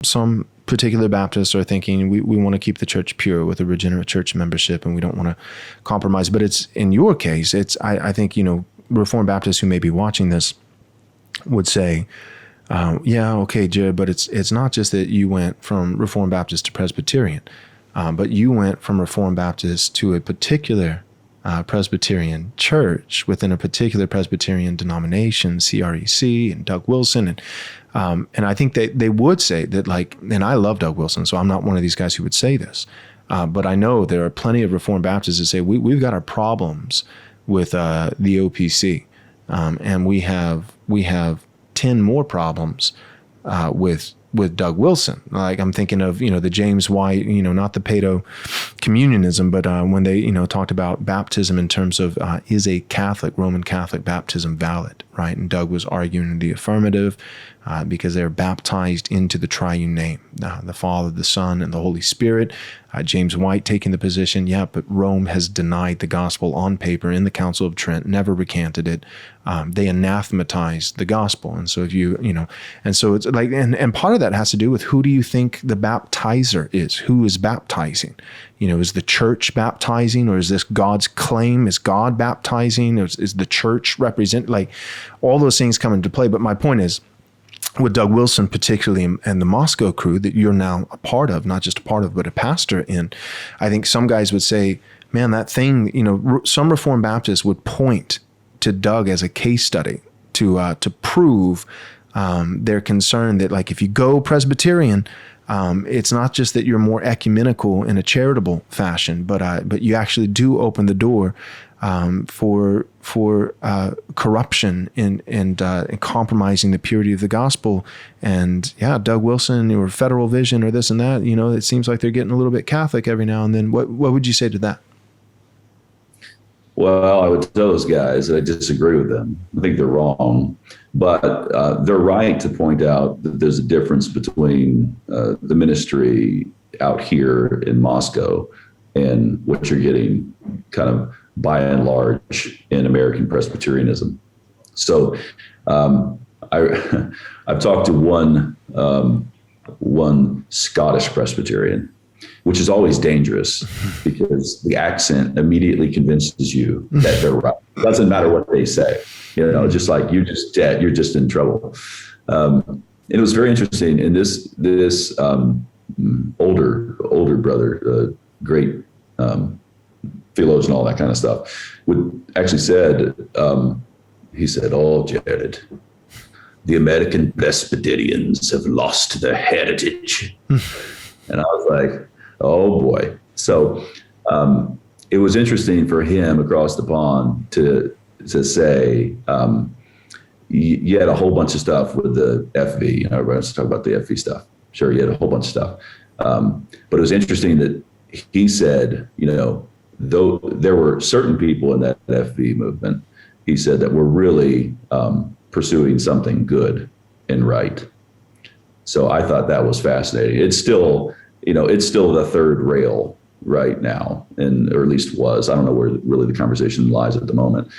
some particular Baptists are thinking we want to keep the church pure with a regenerate church membership, and we don't want to compromise. But it's, in your case, it's, I think, Reformed Baptists who may be watching this would say, yeah, okay, Jared, but it's not just that you went from Reformed Baptist to Presbyterian, but you went from Reformed Baptist to a particular Presbyterian church within a particular Presbyterian denomination, CREC and Doug Wilson. And I think they would say that, like, and I love Doug Wilson, so I'm not one of these guys who would say this, but I know there are plenty of Reformed Baptists that say we've got our problems with the OPC, and we have 10 more problems with Doug Wilson. Like, I'm thinking of, the James White, not the Paedo communionism, but when they, talked about baptism in terms of is a Roman Catholic baptism valid, right? And Doug was arguing in the affirmative because they're baptized into the triune name, the Father, the Son, and the Holy Spirit. James White taking the position, yeah, but Rome has denied the gospel on paper in the Council of Trent, never recanted it. They anathematized the gospel. And so if and so it's like, and part of that has to do with who do you think the baptizer is? Who is baptizing? Is the church baptizing, or is this God's claim? Is God baptizing? Or is the church represent? Like, all those things come into play. But my point is, with Doug Wilson particularly, and the Moscow crew that you're now a part of, not just a part of, but a pastor in, I think some guys would say, man, that thing, some Reformed Baptists would point to Doug as a case study to prove their concern that, like, if you go Presbyterian, it's not just that you're more ecumenical in a charitable fashion, but you actually do open the door for corruption and compromising the purity of the gospel. And yeah, Doug Wilson or Federal Vision or this and that, it seems like they're getting a little bit Catholic every now and then. What would you say to that? Well, I would tell those guys that I disagree with them. I think they're wrong, but they're right to point out that there's a difference between the ministry out here in Moscow and what you're getting kind of by and large in American Presbyterianism. So I've talked to one Scottish Presbyterian, which is always dangerous because the accent immediately convinces you that they're right. It doesn't matter what they say, just like you're just dead, you're just in trouble. And it was very interesting. And this older brother, great theologian, all that kind of stuff, he said, "Oh, Jared, the American Presbyterians have lost their heritage." And I was like, oh boy. So it was interesting for him across the pond to say, you had a whole bunch of stuff with the FV, everybody wants to talk about the FV stuff. Sure, you had a whole bunch of stuff. But it was interesting that he said, though there were certain people in that FV movement, he said that were really pursuing something good and right. So I thought that was fascinating. It's still the third rail right now, or at least was. I don't know where really the conversation lies at the moment,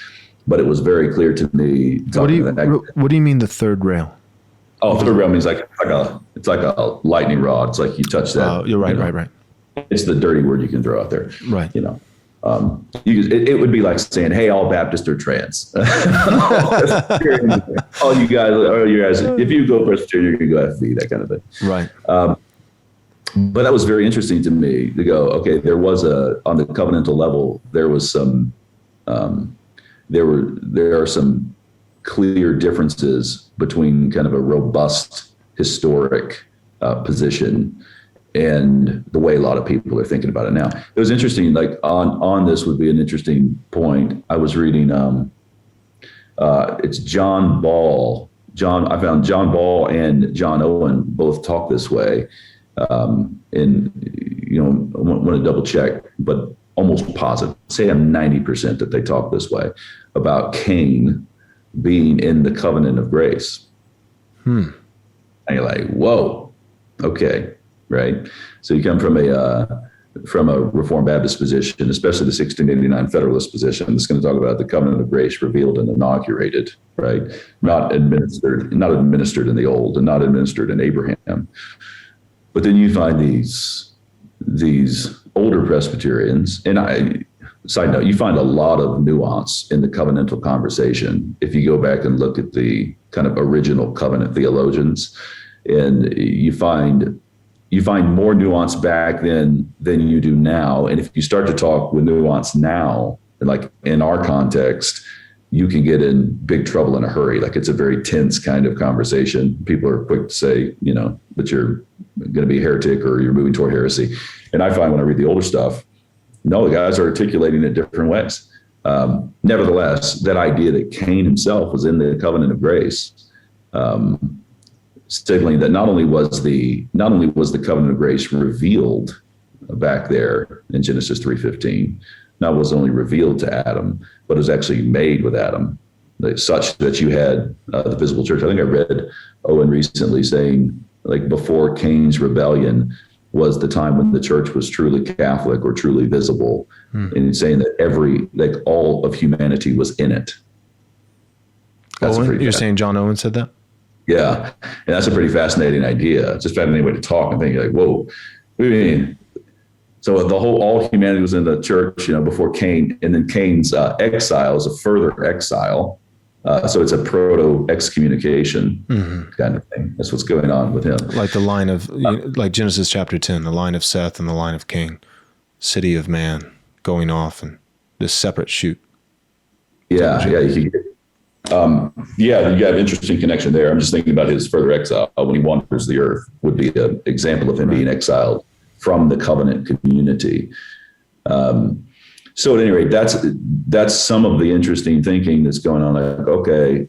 but it was very clear to me. What do you mean the third rail? Oh, third rail means it's like a lightning rod. It's like you touch that. Oh, you're right, right. It's the dirty word you can throw out there. Right. It would be like saying, "Hey, all Baptists are trans." all you guys, if you go Presbyterian, you're gonna go FV, that kind of thing. Right. But that was very interesting to me to go, okay, there was on the covenantal level, there was some, there are some clear differences between kind of a robust historic position and the way a lot of people are thinking about it now. It was interesting, like on this would be an interesting point. I was reading, it's John Ball. I found John Ball and John Owen both talk this way. And I want to double check, but almost positive, say I'm 90% that they talk this way about Cain being in the covenant of grace. And you're like, whoa, okay, right? So you come from a Reformed Baptist position, especially the 1689 Federalist position, that's going to talk about the covenant of grace revealed and inaugurated, right? Not administered in the old and not administered in Abraham. But then you find these older Presbyterians, and side note, you find a lot of nuance in the covenantal conversation if you go back and look at the kind of original covenant theologians, and you find more nuance back then than you do now. And if you start to talk with nuance now, like in our context, you can get in big trouble in a hurry. Like it's a very tense kind of conversation. People are quick to say, but you're going to be a heretic or you're moving toward heresy. And I find when I read the older stuff, no, the guys are articulating it different ways. Nevertheless, that idea that Cain himself was in the covenant of grace, signaling that not only was the covenant of grace revealed back there in Genesis 3:15, not was only revealed to Adam, but it was actually made with Adam, such that you had the visible church. I think I read Owen recently saying, like, before Cain's rebellion was the time when the church was truly Catholic or truly visible, and he's saying that all of humanity was in it. Owen, you're saying John Owen said that? Yeah, and that's a pretty fascinating idea. Just finding any way to talk and think like, whoa, what do you mean? So all humanity was in the church, before Cain, and then Cain's exile is a further exile. So it's a proto-excommunication kind of thing. That's what's going on with him. Like the line of, like Genesis chapter 10, the line of Seth and the line of Cain, city of man going off and this separate shoot. Yeah. You have interesting connection there. I'm just thinking about his further exile when he wanders the earth would be an example of him being exiled from the covenant community. So at any rate, that's some of the interesting thinking that's going on. Like, okay,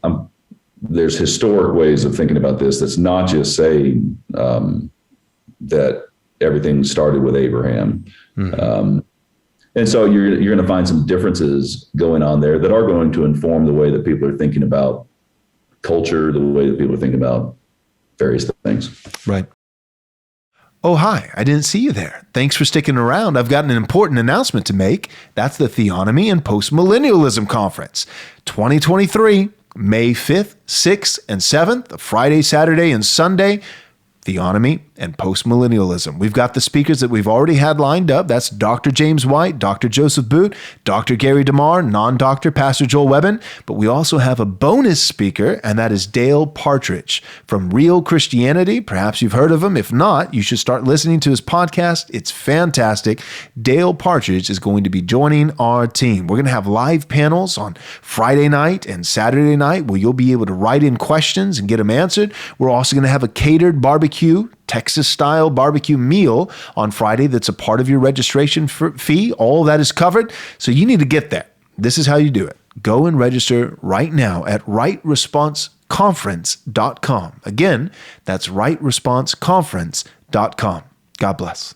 there's historic ways of thinking about this. That's not just saying that everything started with Abraham. And so you're going to find some differences going on there that are going to inform the way that people are thinking about culture, the way that people are thinking about various things. Right. Oh, hi, I didn't see you there. Thanks for sticking around. I've got an important announcement to make. That's the Theonomy and Postmillennialism Conference, 2023, May 5th, 6th, and 7th, Friday, Saturday, and Sunday. Theonomy and Postmillennialism. We've got the speakers that we've already had lined up. That's Dr. James White, Dr. Joseph Boot, Dr. Gary DeMar, non-doctor Pastor Joel Webbon. But we also have a bonus speaker, and that is Dale Partridge from Real Christianity. Perhaps you've heard of him. If not, you should start listening to his podcast. It's fantastic. Dale Partridge is going to be joining our team. We're going to have live panels on Friday night and Saturday night where you'll be able to write in questions and get them answered. We're also going to have a catered barbecue, Texas-style barbecue meal on Friday that's a part of your registration fee. All that is covered, so you need to get there. This is how you do it. Go and register right now at rightresponseconference.com. Again, that's rightresponseconference.com. God bless.